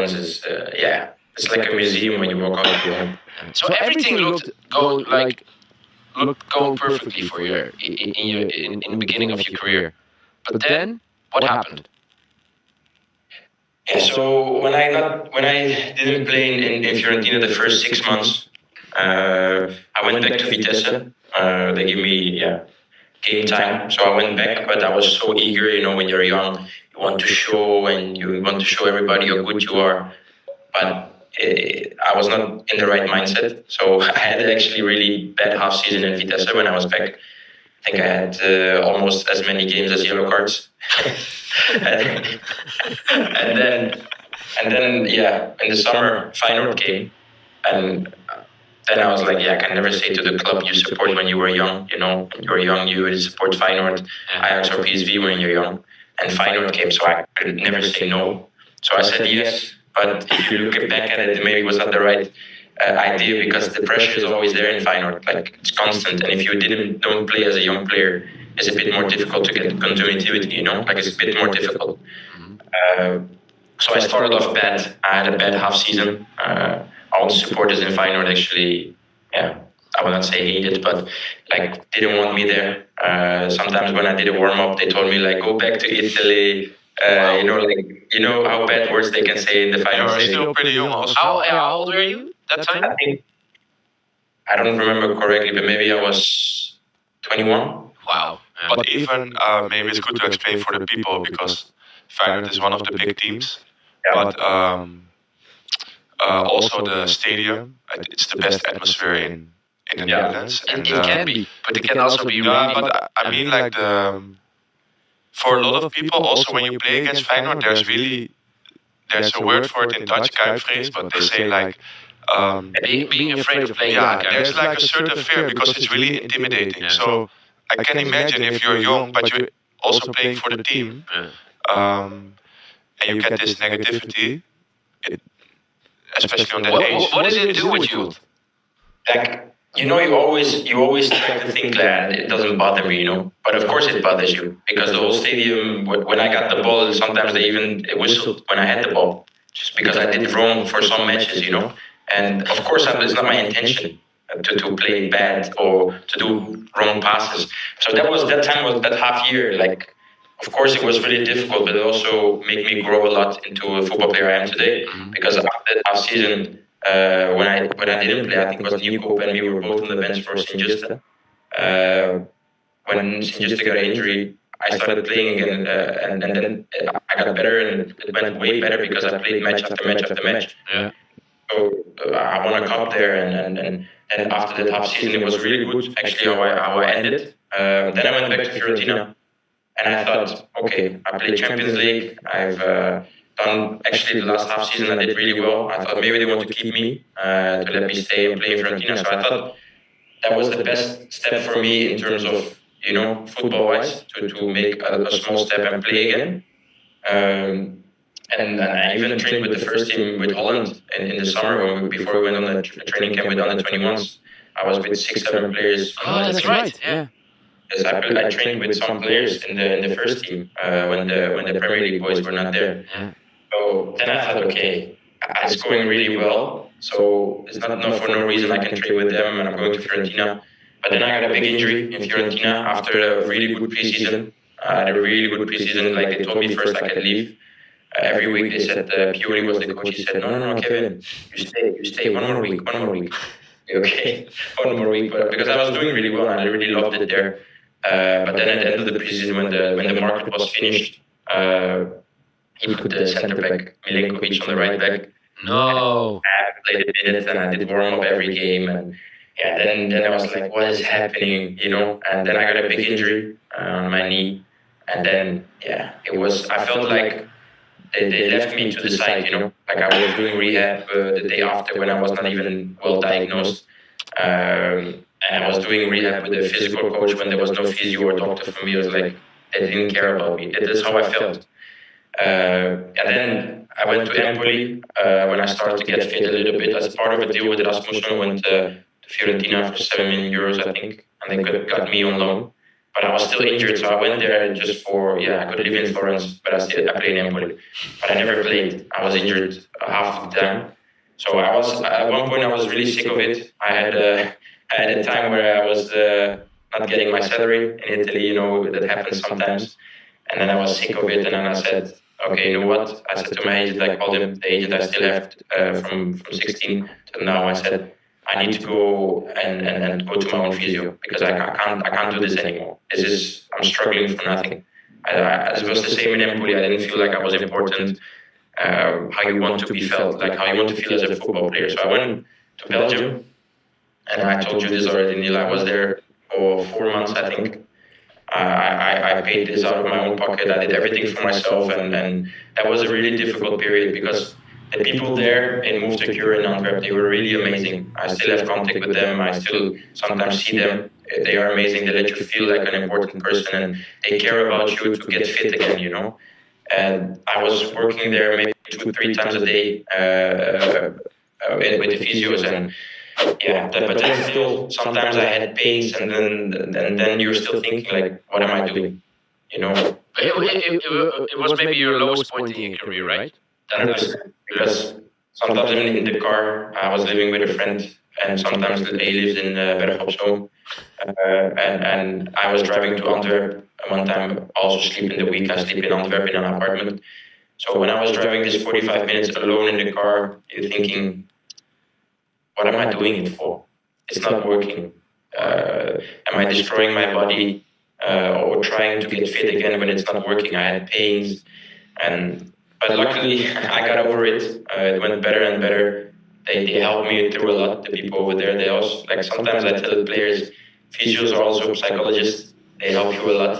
is, it's like a museum when you walk out of your home. So everything looked going perfectly for you in the beginning of your career. But then, what happened? Yeah, so when I didn't play in Fiorentina the first 6 months, I went back to Vitesse. They gave me game time, so I went back. But I was so eager, when you're young, you want to show and you want to show everybody how good you are. But I was not in the right mindset, so I had actually really bad half season in Vitesse when I was back. I think I had almost as many games as yellow cards. and then in the summer Feyenoord came, and then I was like, I can never say to the club you support when you were young. When you were young, you would support Feyenoord, Ajax or PSV when you're young. And Feyenoord came, so I could never say no. So I said yes. But if you look back at it, maybe it was not the right idea, because the pressure is always there in Feyenoord. Like, it's constant. And if you don't play as a young player, it's a bit more difficult to get continuity, Like, it's a bit more difficult. So I started off bad. I had a bad half season. All the supporters in Feyenoord actually, I would not say hated, but like didn't want me there. Sometimes when I did a warm up, they told me like, go back to Italy. How bad words they can say in the Feyenoord. You're still pretty young also. How old were you that time? I don't remember correctly, but maybe I was 21. Wow. Yeah. But even maybe it's good to explain for the people, because Feyenoord is one of the big teams. But also the stadium, it's the best atmosphere in the Netherlands. And it can be, but it can also be really. But I mean, like for a lot of people, also when you play against Feyenoord, there's a word for it in Dutch, kuipvrees, but they say like being afraid of playing. There's like a certain fear because it's really intimidating. Yeah. So I can imagine if you're young, but you're also playing for the team, and you get this negativity, especially on that age. What does it do with you? Like, you always try to think that it doesn't bother me, But of course it bothers you, because the whole stadium, when I got the ball, sometimes they even whistled when I had the ball, just because I did wrong for some matches, And of course, it's not my intention to play bad or to do wrong passes. So that half year, like, of course it was really difficult, but it also made me grow a lot into a football player I am today. Because after that half season, when I didn't play, I think it was Nieuwkoop and we were both on the bench for Sint-Juste. When Sint-Juste got an injury, I started playing again, and then I got better, and it went way better because I played match after match after match. Yeah. So I won a cup there, and after that half season, it was really good actually how I ended. Then I went back to Fiorentina, and I thought, okay, I played Champions League. I've done actually the last half season. I did really well. I thought maybe they want to keep me to let me stay and play in Fiorentina. So I thought that was the best step for me in terms of football-wise to make a small step and play again. And I even trained with the first team with Holland in the summer before we went on the training camp with under 21s. I was with 6-7 players. Oh, that's right. Yeah. Yes, I trained with some players in the first team when the Premier League boys were not there. Yeah. So then I thought, okay, I'm scoring really well, so it's not for no reason I can train with them, and I'm going to Fiorentina. But then I got a big injury in Fiorentina after a really good preseason. I had a really good preseason. Like, they told me first I could leave. Every week they said, Pioli was the coach. He said, no, Kevin, you stay one more week. Okay, one more week. But because I was doing really well and I really loved it there. But then at the end of the preseason, when the market was finished, he put the center back Milenkovic on the right back. No. I played a minute and I did warm up every game, and then I was like, what is happening, And then I got a big injury on my knee, and then I felt like they left me to the side, Like, I was doing rehab the day after when I was not even well diagnosed. And I was doing rehab with a physical coach when there was no physio or doctor for me. It was like, they didn't care about me. That's how I felt. And then I went to Empoli when I started to get fit a little bit. As part of a deal with Rasmussen, went to Fiorentina for €7 million, I think. And they got me on loan. but I was still injured. So I went there just for, I could live in Florence, but I played in Empoli. But I never played. I was injured half of the time. So I was, at one point, I was really sick of it. I had a time where I was not getting my salary in Italy, that happens sometimes. And then I was sick of it, and then I said, okay, you know what? I said to my agent, I called him, the agent I still have from 16 to now. I said, I need to go and go to my own physio because I can't do this anymore. I'm struggling for nothing. It was the same in Empoli. I didn't feel like I was important. How you want to be felt, like how you want to feel as a football player. So I went to Belgium, and I told you this already, Neil. I was there for 4 months, I think. I paid this out of my own pocket. I did everything for myself, and that was a really difficult period because the people there in Move to Cure in Antwerp, they were really amazing. I still have contact with them. I still sometimes see them. They are amazing. They let you feel like an important person, and they care about you to get fit again. And I was working there maybe 2-3 times a day with the physios, and but then still sometimes I had pains, and then you're still thinking like, what am I doing? It was maybe your lowest point in your career, right? 100%. Because sometimes in the car, I was living with a friend, and sometimes he lived in Bergopzoom, and I was driving to Antwerp. One time, also sleep in the week, I sleep in Antwerp in an apartment. So when I was driving this 45 minutes alone in the car, you're thinking, what am I doing it for? It's not working. Am I destroying my body or trying to get fit again when it's not working? I had pains, but luckily I got over it. It went better and better. They helped me through a lot. The people over there, they also, like, sometimes I tell the players, physios are also psychologists. They help you a lot.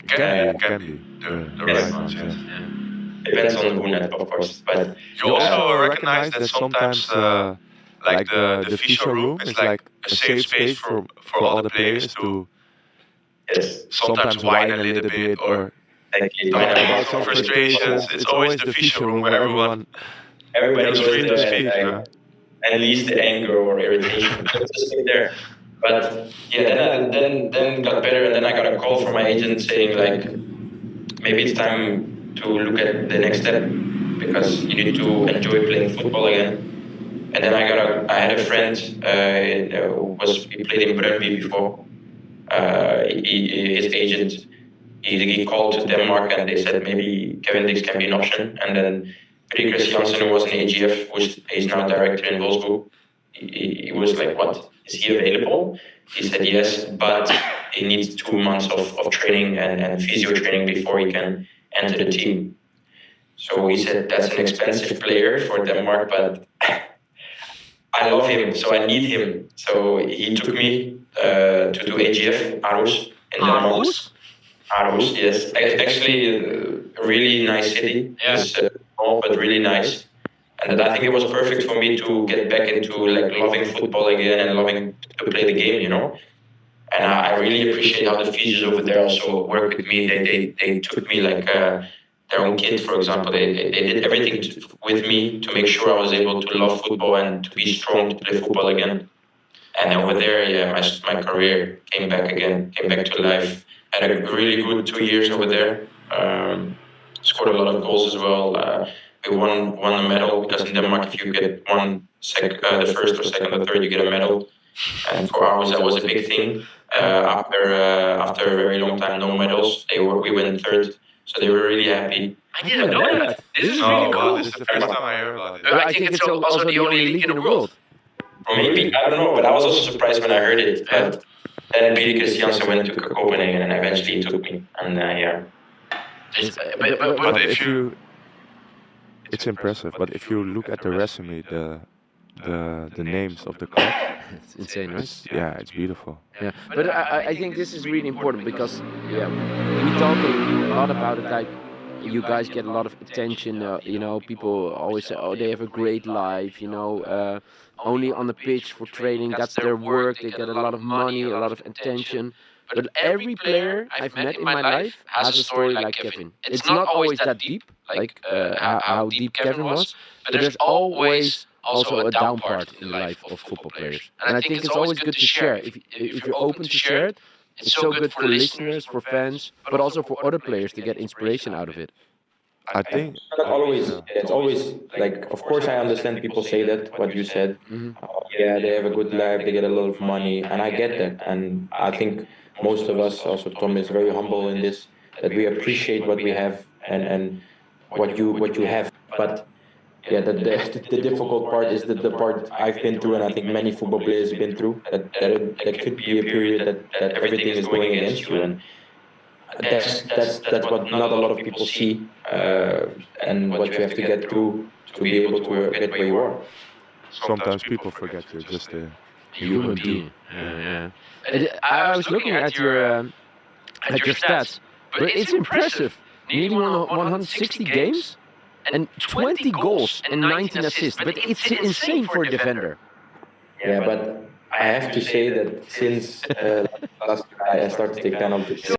Can be. The right ones, yes. Depends on who, of course. But You also recognize that sometimes, like the physio room is like a safe space for all the players to sometimes whine a little bit or talk about some frustrations. It's always the physio room where everybody feels goes free to speak. and leaves the anger or irritation just sit there. But then got better, and then I got a call from my agent saying, like, maybe it's time to look at the next step because you need to enjoy playing football again. And then I had a friend he played in Brøndby before. His agent, he called to Denmark, and they said maybe Kevin Dix can be an option. And then Chris Janssen, who was in AGF, he's now director in Wolfsburg, he was like, what, is he available? He said yes, but he needs 2 months of training and physio training before he can enter the team. So he said, that's an expensive player for Denmark, but I love him, so I need him. So he took me to do AGF, Aarhus, in Denmark. Aarhus, yes. Actually, a really nice city. It's small, but really nice. And I think it was perfect for me to get back into like loving football again and loving to play the game. And I really appreciate how the physios over there also work with me. They took me like their own kid, for example. They did everything with me to make sure I was able to love football and to be strong to play football again. And over there, my career came back to life. I had a really good 2 years over there. Scored a lot of goals as well. We won a medal because in Denmark, if you get the first or second or third, you get a medal. And for ours, that was a big thing. After a very long time, no medals. We went third, so they were really happy. I didn't know that. This is really cool. This is the first time I heard about it. I think it's also the only league in the world. Maybe, I don't know, but I was also surprised when I heard it. But then Peter Christiansen went to Copenhagen, and eventually he took me. And But if you, it's impressive. But if you look at the resume, the names of the club, It's insane, right? it's beautiful. Yeah, but I think this is really important because we talk a lot about it. Like, you guys get a lot of attention. People always say, "Oh, they have a great life." Only on the pitch for training. That's their work. They get a lot of money, a lot of attention. But every player I've met in my life has a story like Kevin. It's not always that deep, like how deep Kevin was, but there's always also a down part in the life of football players. And I think it's always good to share. If you're open to share it, it's so good for listeners, for fans, but also for other players to get inspiration out of it. I think Not always. It's always like, of course, I understand people say that, what you said. Hmm. Yeah, they have a good life, they get a lot of money, and I get that. And I think most of us, also Tom, is very humble in this, that we appreciate what we have and what you have. But yeah, the difficult part is the part I've been through, and I think many football players have been through. That could be a period that everything is going against you, and that's what not a lot of people see, and what you have to get through to be able to get where you are. sometimes people forget you're just a Human being. Yeah. I was looking at your stats, but it's impressive. Nearly 160 games and 20 goals and 19 assists. But it's insane for a defender. Yeah, but I have to say that since last year I started to take penalties.